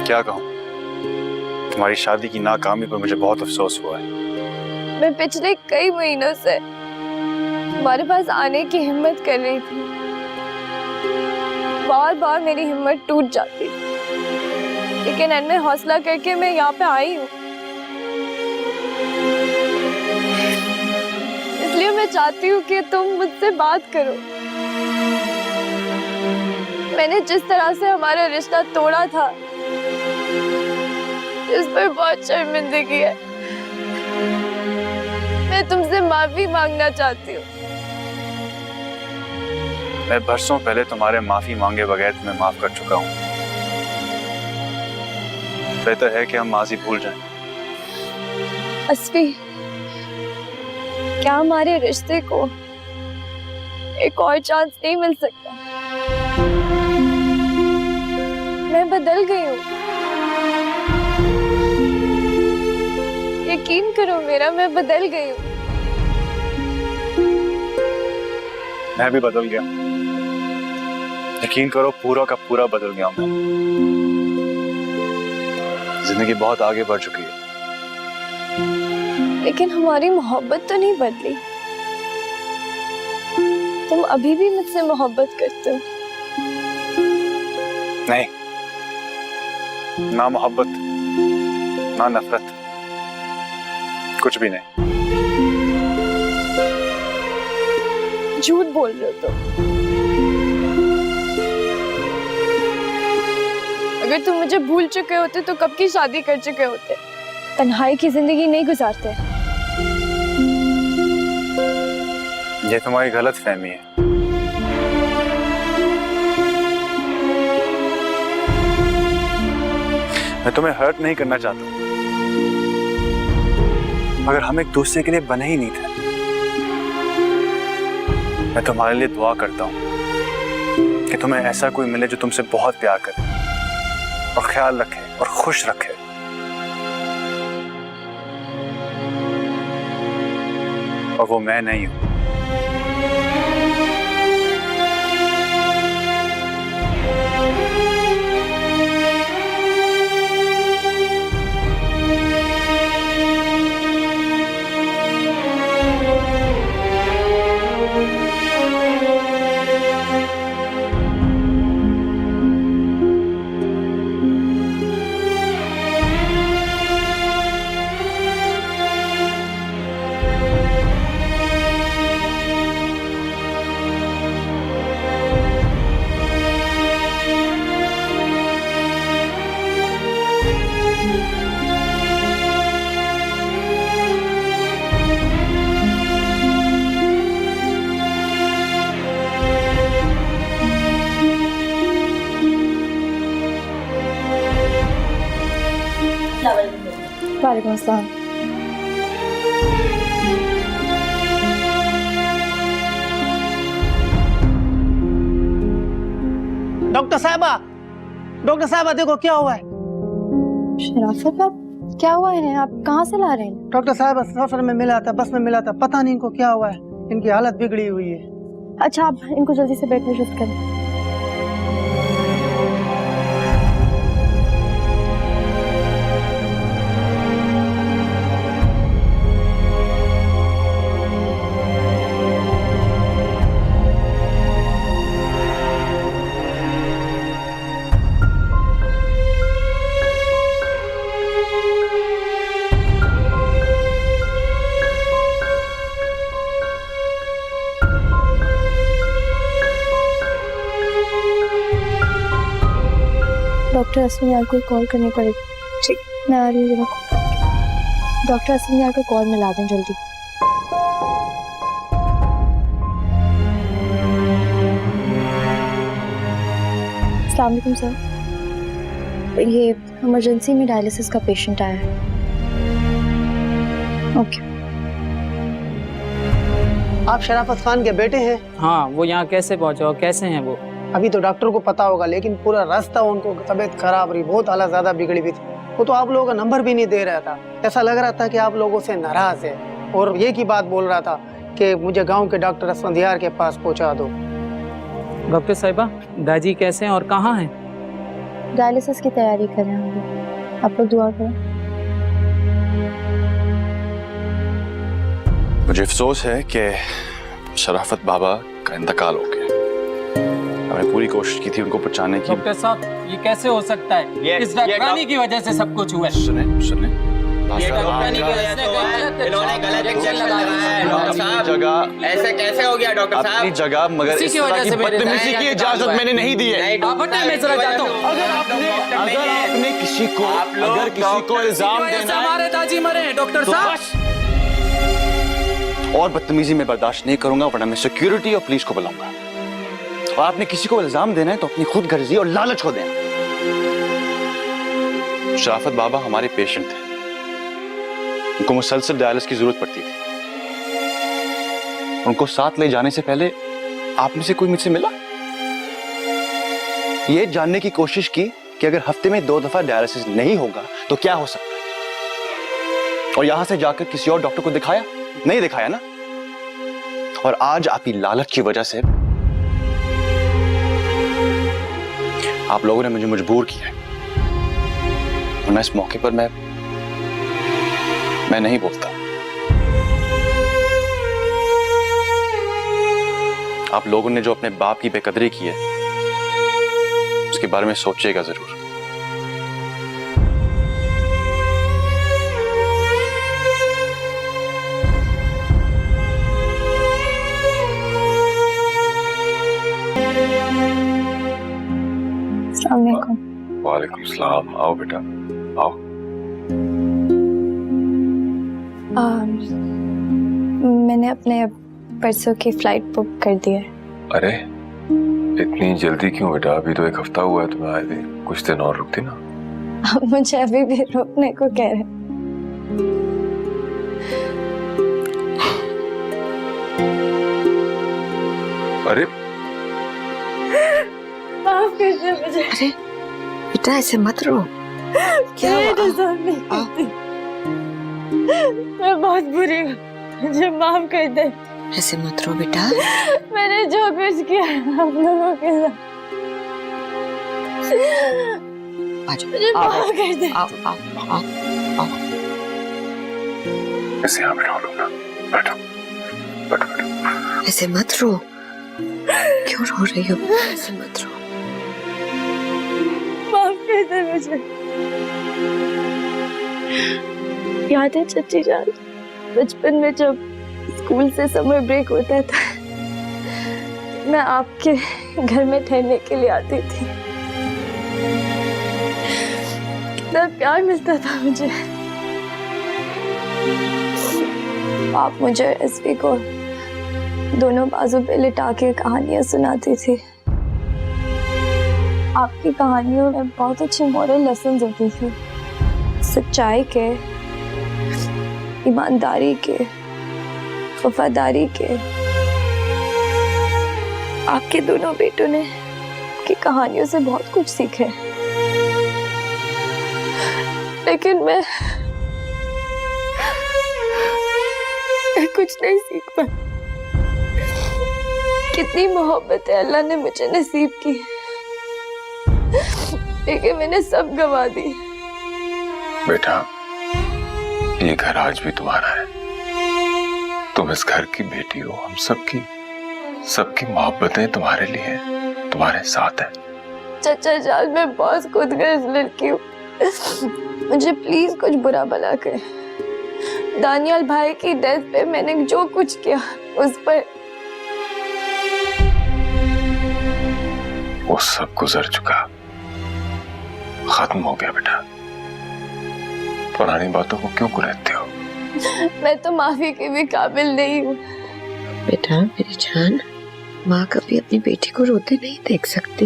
क्या कहूँ, तुम्हारी शादी की नाकामी पर मुझे बहुत अफसोस हुआ है। मैं पिछले कई महीनों से तुम्हारे पास आने की हिम्मत कर रही थी, बार बार मेरी हिम्मत टूट जाती थी, लेकिन इनमें हौसला करके मैं यहाँ पे आई हूँ। इसलिए मैं चाहती हूँ कि तुम मुझसे बात करो। मैंने जिस तरह से हमारा रिश्ता तोड़ा था, इस पर बहुत शर्मिंदगी है। मैं तुमसे माफी मांगना चाहती हूँ। मैं बरसों पहले तुम्हारे माफी मांगे बगैर तुम्हें माफ कर चुका हूँ। बेहतर है कि हम माजी भूल जाएं। अस्फी, क्या हमारे रिश्ते को एक और चांस नहीं मिल सकता? मैं बदल गई हूँ, यकीन करो मेरा, मैं बदल गई हूँ। मैं भी बदल गया, यकीन करो पूरा का पूरा बदल गया हूं। जिंदगी बहुत आगे बढ़ चुकी है। लेकिन हमारी मोहब्बत तो नहीं बदली। तुम अभी भी मुझसे मोहब्बत करते हो। नहीं, ना मोहब्बत ना नफरत, कुछ भी नहीं। झूठ बोल रहे हो तुम। अगर तुम मुझे भूल चुके होते तो कब की शादी कर चुके होते। तन्हाई की जिंदगी नहीं गुजारते। ये तुम्हारी गलत फहमी है। मैं तुम्हें हर्ट नहीं करना चाहता, मगर हम एक दूसरे के लिए बने ही नहीं थे। मैं तुम्हारे लिए दुआ करता हूँ कि तुम्हें ऐसा कोई मिले जो तुमसे बहुत प्यार करे और ख्याल रखे और खुश रखे। और वो मैं नहीं हूं। वालेकुम अस्सलाम। डॉक्टर साहबा देखो क्या हुआ है। शराफत, आप क्या हुआ है? आप कहाँ से ला रहे हैं? डॉक्टर साहबा सफर में मिला था, बस में मिला था, पता नहीं इनको क्या हुआ है। इनकी हालत बिगड़ी हुई है। अच्छा, आप इनको जल्दी से बेड में शिफ्ट करें। डॉक्टर असमी यार को कॉल करनी पड़ेगी। ठीक, मैं आ रही हूँ। डॉक्टर असमी यार को कॉल मिला दें जल्दी। अस्सलाम वालेकुम सर, ये इमरजेंसी में डायलिसिस का पेशेंट आया है। ओके। आप शराफत खान के बेटे हैं? हाँ, वो यहाँ कैसे पहुँचे और कैसे हैं वो? अभी तो डॉक्टर को पता होगा, लेकिन पूरा रास्ता उनको तबीयत खराब रही, बहुत हालत ज्यादा बिगड़ी हुई थी। वो तो आप लोगों का नंबर भी नहीं दे रहा था। ऐसा लग रहा था कि आप लोगों से नाराज है, और ये की बात बोल रहा था कि मुझे गांव के डॉक्टर असफंदियार के पास पहुंचा दो। डॉक्टर साहिबा, दादी कैसे हैं और कहाँ हैं? डायलिसिस की तैयारी कर रहे हैं हम लोग। आप लोग दुआ करें। मुझे अफसोस है कि शराफत बाबा का इंतकाल हो गया। हमने पूरी कोशिश की थी उनको बचाने की। डॉक्टर साहब ये कैसे हो सकता है? इस डॉक्टरानी की वजह से सब कुछ हुआ है। सुने सुने ये डॉक्टरानी की वजह से इन्होंने गलत इंजेक्शन लगाया है डॉक्टर साहब। जगह ऐसे कैसे हो गया डॉक्टर अपनी साहब? जगह, मगर इसी इस की तरह वजह की से मेरे बदतमीजी की इजाजत मैंने नहीं दी है। आप हटाएं, मैं जरा जाता हूँ। अगर आपने किसी को इल्जाम देना है हमारे दादी मरे हैं डॉक्टर तो साहब। बस। और बदतमीजी मैं बर्दाश्त नहीं करूंगा, वरना मैं सिक्योरिटी और पुलिस को बुलाऊंगा। और आपने किसी को इल्जाम देना है तो अपनी खुद गर्जी और लालच को देना। शराफत बाबा हमारे पेशेंट थे, उनको मुसलसल डायलिसिस की जरूरत पड़ती थी। उनको साथ ले जाने से पहले आप में से कोई मुझसे मिला? ये जानने की कोशिश की कि अगर हफ्ते में 2 दफा डायलिसिस नहीं होगा तो क्या हो सकता है, और यहां से जाकर किसी और डॉक्टर को दिखाया? नहीं दिखाया ना। और आज आपकी लालच की वजह से आप लोगों ने मुझे मजबूर किया है, वरना इस मौके पर मैं नहीं बोलता। आप लोगों ने जो अपने बाप की बेकदरी की है उसके बारे में सोचिएगा जरूर। अस्सलाम वालेकुम। वालेकुम सलाम। आओ बेटा आओ। मैंने अपने परसों की फ्लाइट बुक कर दी है। अरे इतनी जल्दी क्यों बेटा? अभी तो 1 हफ्ता हुआ है तुम्हें आए थे। कुछ दिन और रुकती ना। आप मुझे अभी भी रुकने को कह रहे हैं। अरे माफ कर दो मुझे। अरे बेटा ऐसे मत रो। क्या मैं हुआ? डिजर्व नहीं करती। मैं बहुत बुरी हूँ, मुझे माफ कर दे। ऐसे मत रो बेटा। मैंने जो कुछ किया आप लोगों के साथ, मुझे माफ कर दे। आओ आओ आओ आओ। ऐसे यहाँ बैठो लोग ना। बैठो बैठो बैठो। ऐसे मत रो। क्यों रो रही हो? ऐसे मत रो। माफ कर दे मुझे। याद है चच्ची जान, बचपन में जब स्कूल से समर ब्रेक होता था मैं आपके घर में ठहरने के लिए आती थी। कितना प्यार मिलता था मुझे। आप मुझे एसपी को दोनों बाजू पे लिटा के कहानियां सुनाती थी। आपकी कहानियों में बहुत अच्छी मॉरल लेसन होती थी, सच्चाई के, ईमानदारी के, वफादारी के। आपके दोनों बेटों ने की कहानियों से बहुत कुछ सीखे, लेकिन मैं कुछ नहीं सीख पाई। कितनी मोहब्बत है अल्लाह ने मुझे नसीब की, लेकिन मैंने सब गवा दी। बेटा ये घर आज भी तुम्हारा है। तुम इस घर की बेटी हो। हम सबकी मोहब्बतें तुम्हारे लिए हैं, तुम्हारे साथ है। चचा जान मैं बहुत खुदगर्ज लड़की हूँ, मुझे प्लीज कुछ बुरा भला कर। दानियाल भाई की डेथ पे मैंने जो कुछ किया उस पर वो सब गुजर चुका, खत्म हो गया बेटा। पुरानी बातों को क्यों कुरेदते हो? मैं तो माफी के भी काबिल नहीं हूँ। बेटा मेरी जान, माँ कभी अपनी बेटी को रोते नहीं देख सकती।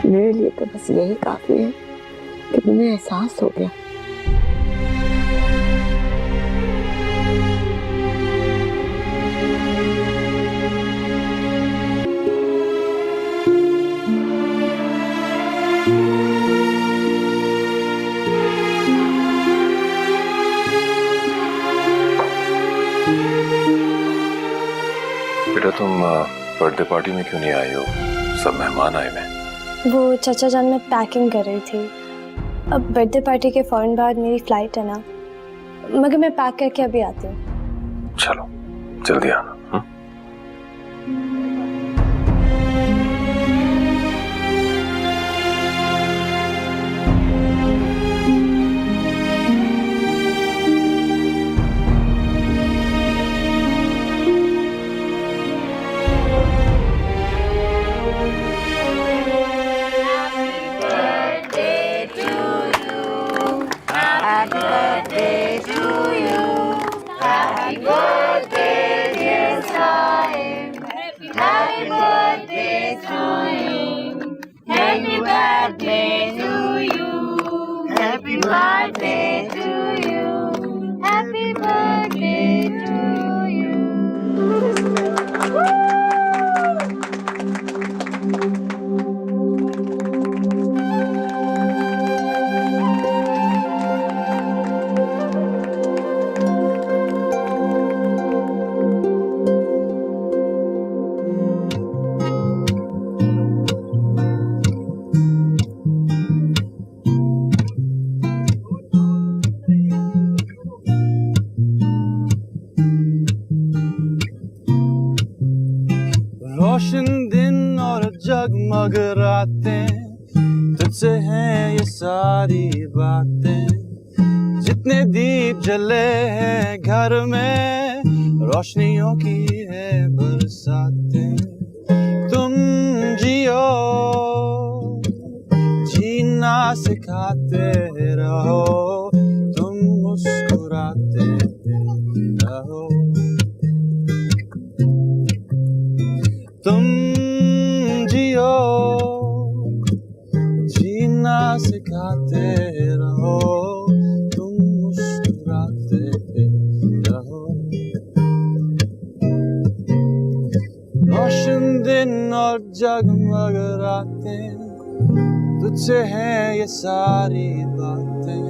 मेरे लिए तो बस यही काफी है कि तुम्हें एहसास हो गया। बेटा तुम पर्दे बर्थडे पार्टी में क्यों नहीं आई हो? सब मेहमान आए हुए। वो चाचा जान में पैकिंग कर रही थी। अब बर्थडे पार्टी के फौरन बाद मेरी फ्लाइट है ना, मगर मैं पैक करके अभी आती हूँ। चलो जल्दी आना। रोशन दिन और जगमग रातें, तुझसे हैं ये सारी बातें। जितने दीप जले हैं घर में, रोशनियों की है बरसातें। तुम जियो, जीना सिखाते रहो, तुम मुस्कुराते रहो। तुम जियो, जीना सिखाते रहो, तुम मुस्कुराते रहो। रोशन दिन और जगमग रातें, तुझसे हैं ये सारी बातें।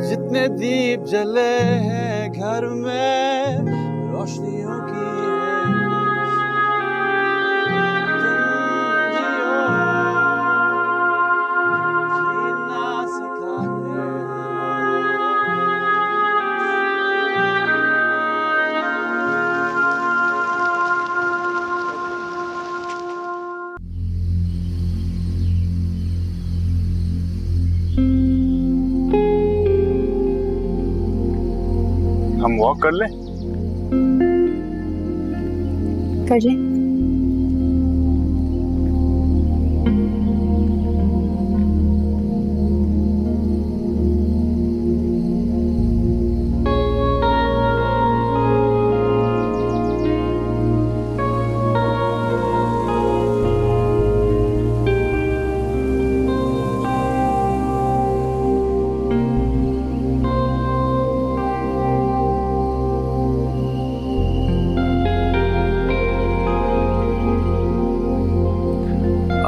जितने दीप जले हैं घर में, रोशनियों की हम वॉक कर लें? कर ले।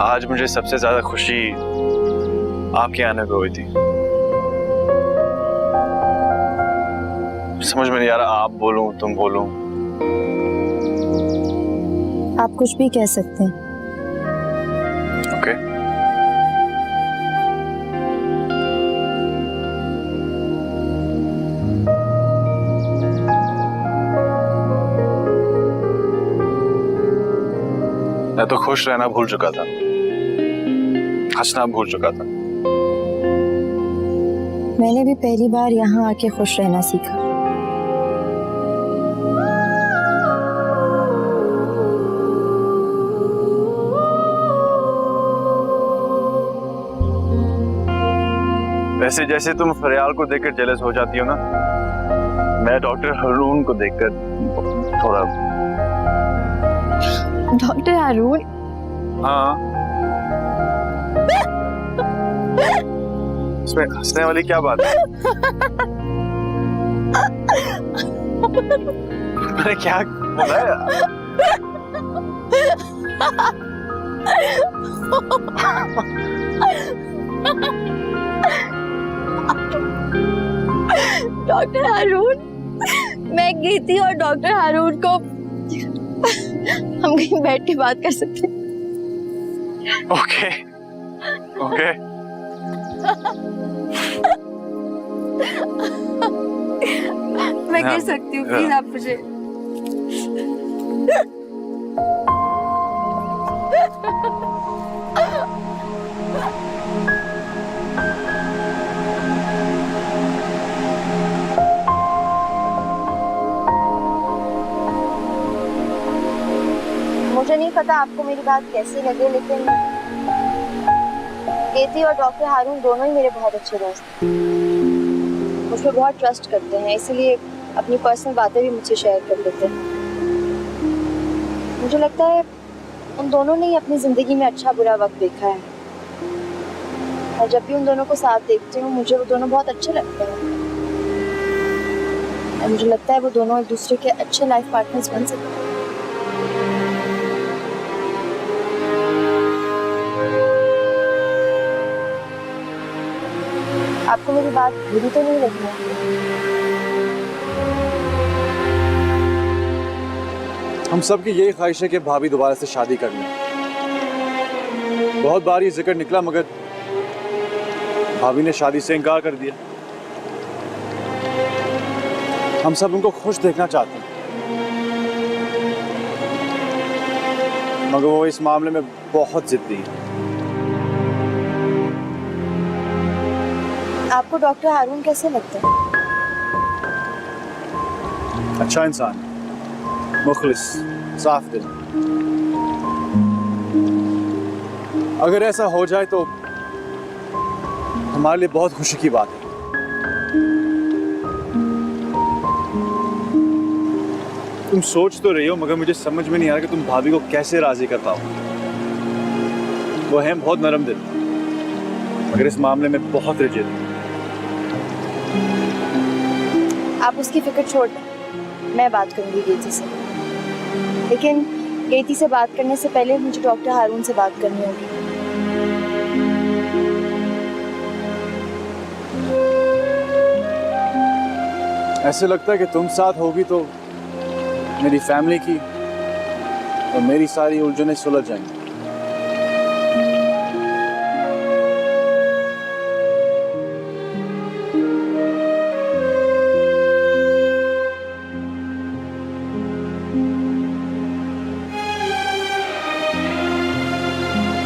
आज मुझे सबसे ज्यादा खुशी आपके आने पे हुई थी। समझ में नहीं आ रहा, आप बोलूं तुम बोलूं। आप कुछ भी कह सकते हैं। ओके। मैं तो खुश रहना भूल चुका था, हंसना भूल चुका था। मैंने भी पहली बार यहाँ आके खुश रहना सीखा। वैसे जैसे तुम फरियाल को देखकर जेलस हो जाती हो ना, मैं डॉक्टर हारून को देखकर थोड़ा। डॉक्टर हारून? हाँ। इसमें हंसने वाली क्या बात है? मैंने क्या बोला है? डॉक्टर हारून, मैं गई थी और डॉक्टर हारून को हम कहीं बैठ के बात कर सकते हैं? ओके ओके मैं गिर सकती हूँ, प्लीज आप मुझे। मुझे नहीं पता आपको मेरी बात कैसी लगे, लेकिन केती और डॉक्टर हारून दोनों ही मेरे बहुत अच्छे दोस्त हैं। मुझ पर बहुत ट्रस्ट करते हैं, इसीलिए अपनी पर्सनल बातें भी मुझसे शेयर कर लेते हैं। मुझे लगता है उन दोनों ने ही अपनी जिंदगी में अच्छा बुरा वक्त देखा है, और जब भी उन दोनों को साथ देखती हूँ मुझे वो दोनों बहुत अच्छे लगते हैं, और मुझे लगता है वो दोनों एक दूसरे के अच्छे लाइफ पार्टनर्स बन सकते हैं। आपको मेरी बात बुरी तो नहीं लगी है? हम सब की यही ख्वाहिश है कि भाभी दोबारा से शादी कर लें। बहुत बार ये जिक्र निकला, मगर भाभी ने शादी से इनकार कर दिया। हम सब उनको खुश देखना चाहते हैं, मगर वो इस मामले में बहुत जिद्दी है। आपको डॉक्टर हारून कैसे लगता है? अच्छा इंसान, मुखलिस, साफ दिल। अगर ऐसा हो जाए तो हमारे लिए बहुत खुशी की बात है। तुम सोच तो रही हो, मगर मुझे समझ में नहीं आ रहा कि तुम भाभी को कैसे राजी कर पाओ। वो है बहुत नरम दिल, मगर इस मामले में बहुत रिजिड। आप उसकी फिक्र छोड़ दें, मैं बात करूंगी केती से। लेकिन केती से बात करने से पहले मुझे डॉक्टर हारून से बात करनी होगी। ऐसे लगता है कि तुम साथ होगी तो मेरी फैमिली की और मेरी सारी उलझनें सुलझ जाएंगी।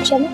चलो।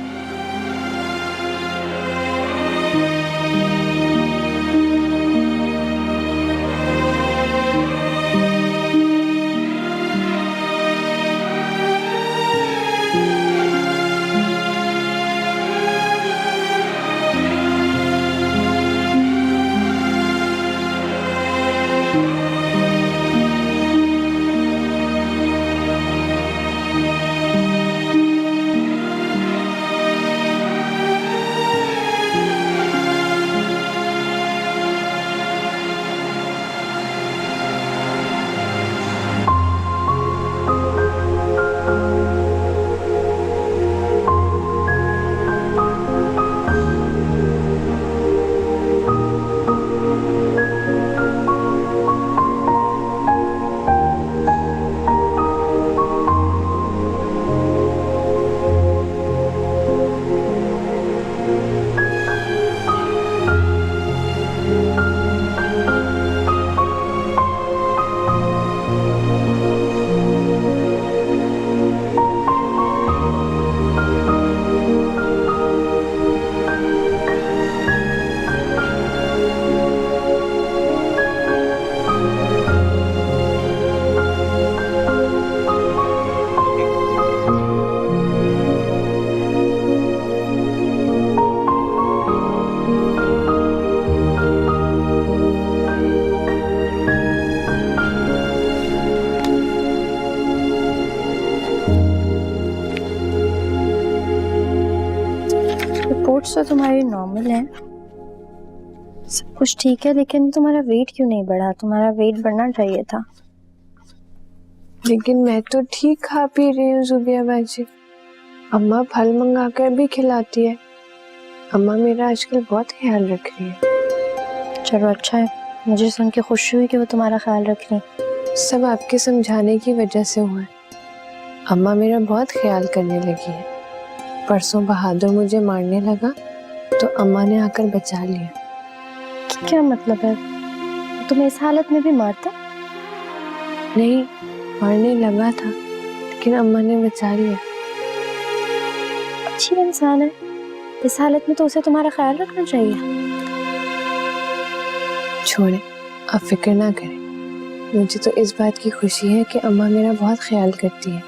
रिपोर्ट्स तो तुम्हारी नॉर्मल हैं, सब कुछ ठीक है, लेकिन तुम्हारा वेट क्यों नहीं बढ़ा? तुम्हारा वेट बढ़ना चाहिए था। लेकिन मैं तो ठीक खा पी रही हूँ जुबिया बाजी। अम्मा फल मंगा कर भी खिलाती है। अम्मा मेरा आजकल बहुत ख्याल रख रही है। चलो अच्छा है, मुझे सुन के खुशी हुई कि वो तुम्हारा ख्याल रख रही। सब आपके समझाने की वजह से हुआ है। अम्मा मेरा बहुत ख्याल करने लगी है। परसों बहादुर मुझे मारने लगा तो अम्मा ने आकर बचा लिया। क्या मतलब है? तुम्हें इस हालत में भी मारता? नहीं, मारने लगा था लेकिन अम्मा ने बचा लिया। अच्छी इंसान है, इस हालत में तो उसे तुम्हारा ख्याल रखना चाहिए। छोड़े, आप फिक्र ना करें। मुझे तो इस बात की खुशी है कि अम्मा मेरा बहुत ख्याल करती है,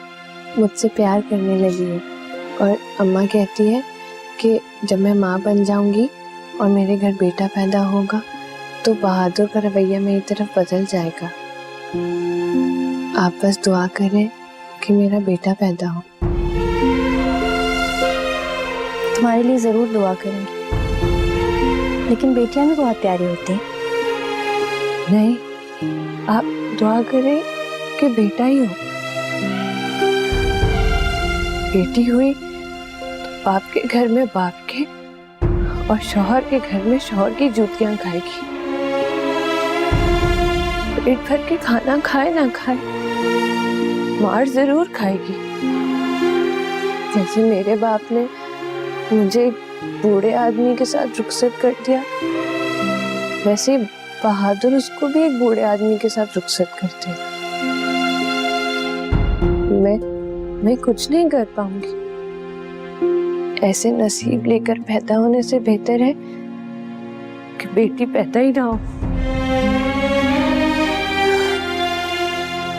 मुझसे प्यार करने लगी है। और अम्मा कहती है कि जब मैं माँ बन जाऊंगी और मेरे घर बेटा पैदा होगा तो बहादुर का रवैया मेरी तरफ बदल जाएगा। आप बस दुआ करें कि मेरा बेटा पैदा हो। तुम्हारे लिए जरूर दुआ करेंगे, लेकिन बेटियां भी बहुत प्यारी होती हैं। नहीं, आप दुआ करें कि बेटा ही हो। बेटी हुई तो बाप के घर में बाप के और शौहर के घर में शौहर की जूतियां खाएगी। पेट भर के खाना खाए ना खाए, मार जरूर खाएगी। जैसे मेरे बाप ने मुझे बूढ़े आदमी के साथ रुखसत कर दिया, वैसे बहादुर उसको भी एक बूढ़े आदमी के साथ रुखसत करते हैं। मैं कुछ नहीं कर पाऊंगी। ऐसे नसीब लेकर पैदा होने से बेहतर है कि बेटी पैदा ही ना हो।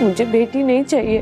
मुझे बेटी नहीं चाहिए।